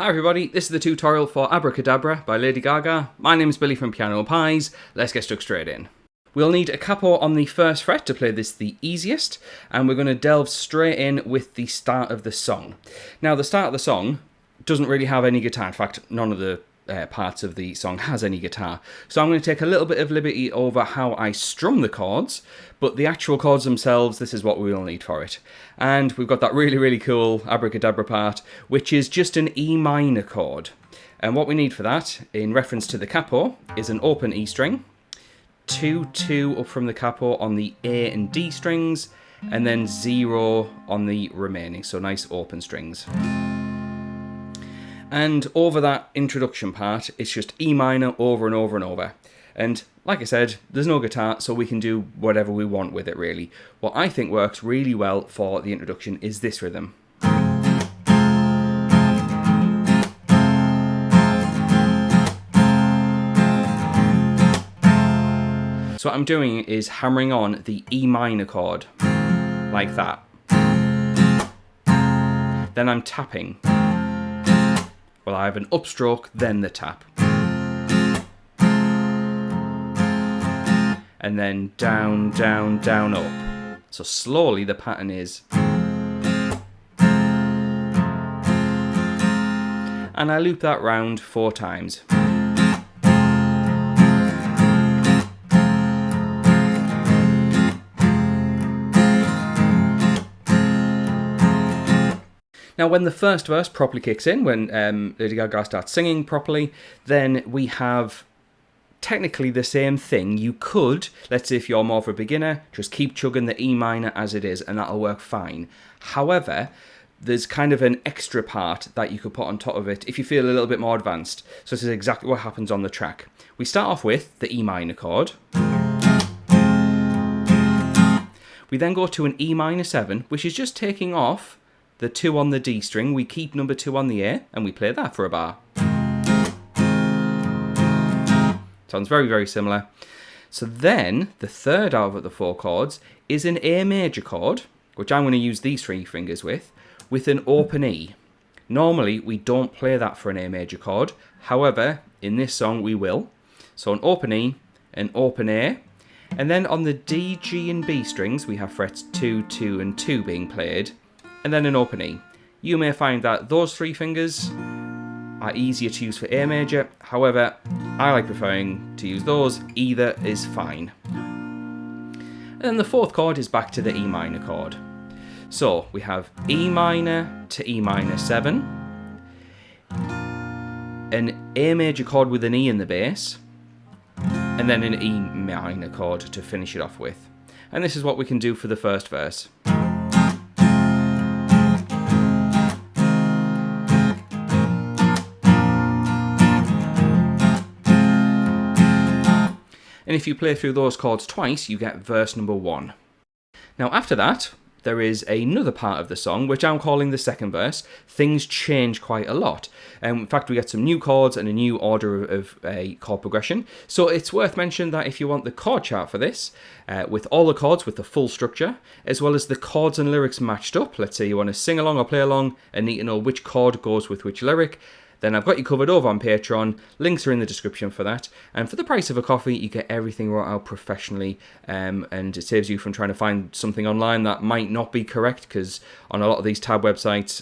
Hi everybody, this is the tutorial for Abracadabra by Lady Gaga. My name is Billy from Piano Pies. Let's get stuck straight in. We'll need a capo on the first fret to play this the easiest, and we're going to delve straight in with the start of the song. Now the start of the song doesn't really have any guitar. In fact, none of the parts of the song has any guitar. So I'm going to take a little bit of liberty over how I strum the chords, but the actual chords themselves, this is what we will need for it. And we've got that really cool Abracadabra part, which is just an E minor chord. And what we need for that, in reference to the capo, is an open E string, 2-2 up from the capo on the A and D strings, and then 0 on the remaining, so nice open strings. And over that introduction part, it's just E minor over and over and over. And like I said, there's no guitar, so we can do whatever we want with it, really. What I think works really well for the introduction is this rhythm. So what I'm doing is hammering on the E minor chord, like that. Then I'm tapping. Well, I have an upstroke, then the tap. And then down, down, down, up. So slowly the pattern is. And I loop that round 4 times. Now when the first verse properly kicks in, when Lady Gaga starts singing properly, then we have technically the same thing. You could, let's say if you're more of a beginner, just keep chugging the E minor as it is and that'll work fine. However, there's kind of an extra part that you could put on top of it if you feel a little bit more advanced. So this is exactly what happens on the track. We start off with the E minor chord. We then go to an E minor 7, which is just taking off the 2 on the D string. We keep number 2 on the A and we play that for a bar. Sounds very similar. So then the third out of the 4 chords is an A major chord, which I'm going to use these 3 fingers with an open E. Normally we don't play that for an A major chord, however in this song we will. So an open E, an open A, and then on the D, G and B strings we have frets 2, 2 and 2 being played, and then an open E. You may find that those 3 fingers are easier to use for A major, however, I like preferring to use those. Either is fine. And then the 4th chord is back to the E minor chord. So we have E minor to E minor 7, an A major chord with an E in the bass, and then an E minor chord to finish it off with. And this is what we can do for the first verse. And if you play through those chords twice, you get verse number 1. Now after that, there is another part of the song, which I'm calling the second verse. Things change quite a lot. In fact, we get some new chords and a new order of a chord progression. So it's worth mentioning that if you want the chord chart for this, with all the chords with the full structure, as well as the chords and lyrics matched up, let's say you want to sing along or play along and need to know which chord goes with which lyric, then I've got you covered over on Patreon. Links are in the description for that. And for the price of a coffee, you get everything wrote out professionally, and it saves you from trying to find something online that might not be correct, because on a lot of these tab websites,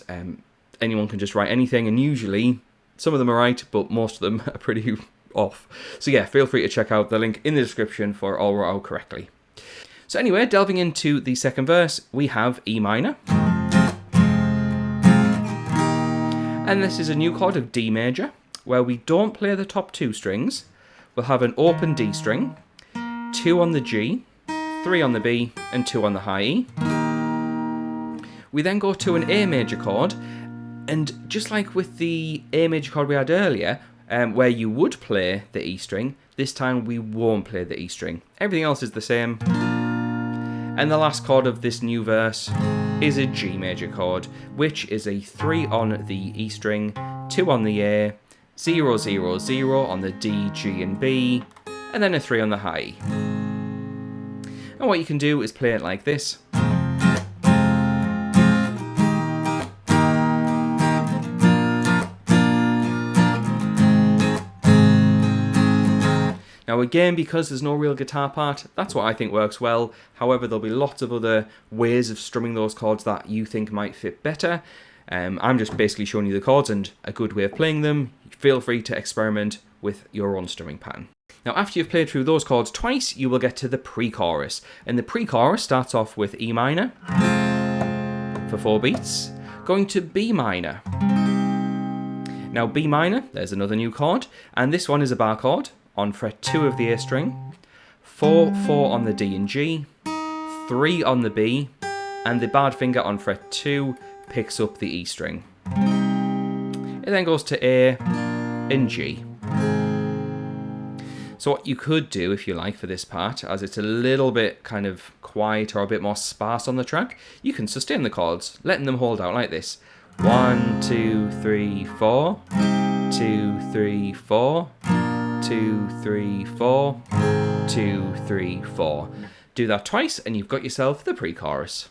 anyone can just write anything, and usually some of them are right, but most of them are pretty off. So yeah, feel free to check out the link in the description for all wrote out correctly. So anyway, delving into the second verse, we have E minor. And this is a new chord of D major, where we don't play the top 2 strings. We'll have an open D string, 2 on the G, 3 on the B, and 2 on the high E. We then go to an A major chord, and just like with the A major chord we had earlier, where you would play the E string, this time we won't play the E string. Everything else is the same. And the last chord of this new verse is a G major chord, which is a 3 on the E string, 2 on the A, 0, 0, 0 on the D, G and B, and then a 3 on the high E. And what you can do is play it like this. Now again, because there's no real guitar part, that's what I think works well. However, there'll be lots of other ways of strumming those chords that you think might fit better. I'm just basically showing you the chords and a good way of playing them. Feel free to experiment with your own strumming pattern. Now after you've played through those chords twice, you will get to the pre-chorus. And the pre-chorus starts off with E minor for 4 beats, going to B minor. Now B minor, there's another new chord, and this one is a bar chord on fret 2 of the A string, 4, 4 on the D and G, 3 on the B, and the barred finger on fret 2 picks up the E string. It then goes to A and G. So what you could do, if you like, for this part, as it's a little bit kind of quiet or a bit more sparse on the track, you can sustain the chords, letting them hold out like this. 1, 2, 3, 4, 2, 3, 4, 2, 3, 4, 2, 3, 4. Do that twice and you've got yourself the pre-chorus.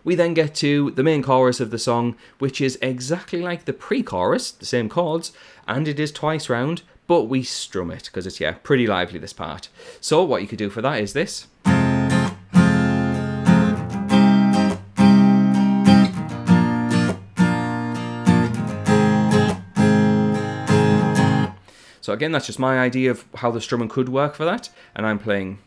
We then get to the main chorus of the song, which is exactly like the pre-chorus, the same chords, and it is twice round, but we strum it, because it's, yeah, pretty lively, this part. So what you could do for that is this. So again, that's just my idea of how the strumming could work for that, and I'm playing.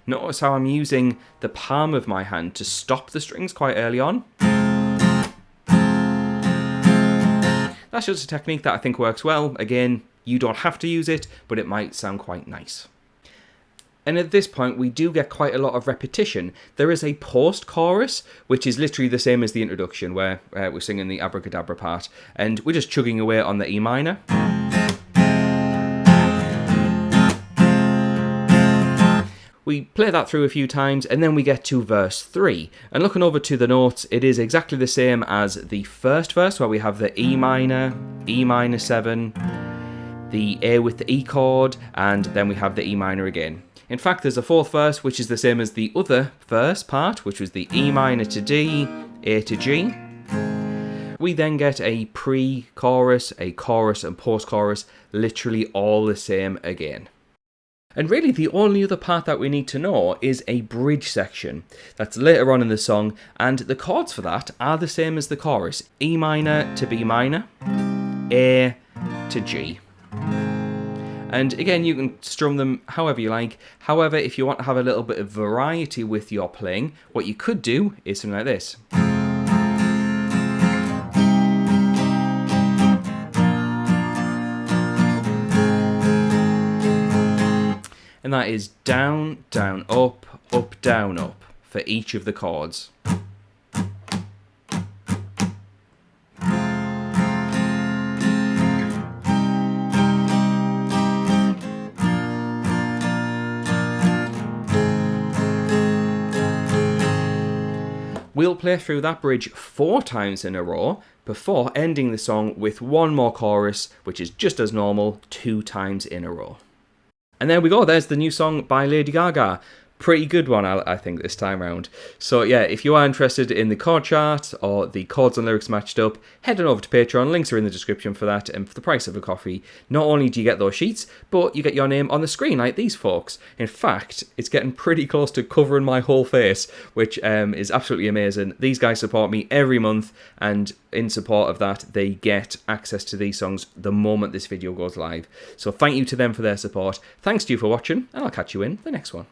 Notice how I'm using the palm of my hand to stop the strings quite early on. That's just a technique that I think works well. Again, you don't have to use it, but it might sound quite nice. And at this point, we do get quite a lot of repetition. There is a post-chorus, which is literally the same as the introduction, where we're singing the Abracadabra part, and we're just chugging away on the E minor. We play that through a few times, and then we get to verse 3. And looking over to the notes, it is exactly the same as the first verse, where we have the E minor 7, the A with the E chord, and then we have the E minor again. In fact, there's a fourth verse, which is the same as the other verse part, which was the E minor to D, A to G. We then get a pre-chorus, a chorus, and post-chorus, literally all the same again. And really the only other part that we need to know is a bridge section. That's later on in the song, and the chords for that are the same as the chorus. E minor to B minor, A to G. And again, you can strum them however you like. However, if you want to have a little bit of variety with your playing, what you could do is something like this. And that is down, down, up, down, up for each of the chords. We'll play through that bridge 4 times in a row before ending the song with one more chorus, which is just as normal, 2 times in a row. And there we go, there's the new song by Lady Gaga. Pretty good one, I think, this time round. So yeah, if you are interested in the chord chart or the chords and lyrics matched up, head on over to Patreon, links are in the description for that, and for the price of a coffee, not only do you get those sheets, but you get your name on the screen like these folks. In fact, it's getting pretty close to covering my whole face, which is absolutely amazing. These guys support me every month, and in support of that, they get access to these songs the moment this video goes live. So thank you to them for their support. Thanks to you for watching, and I'll catch you in the next one.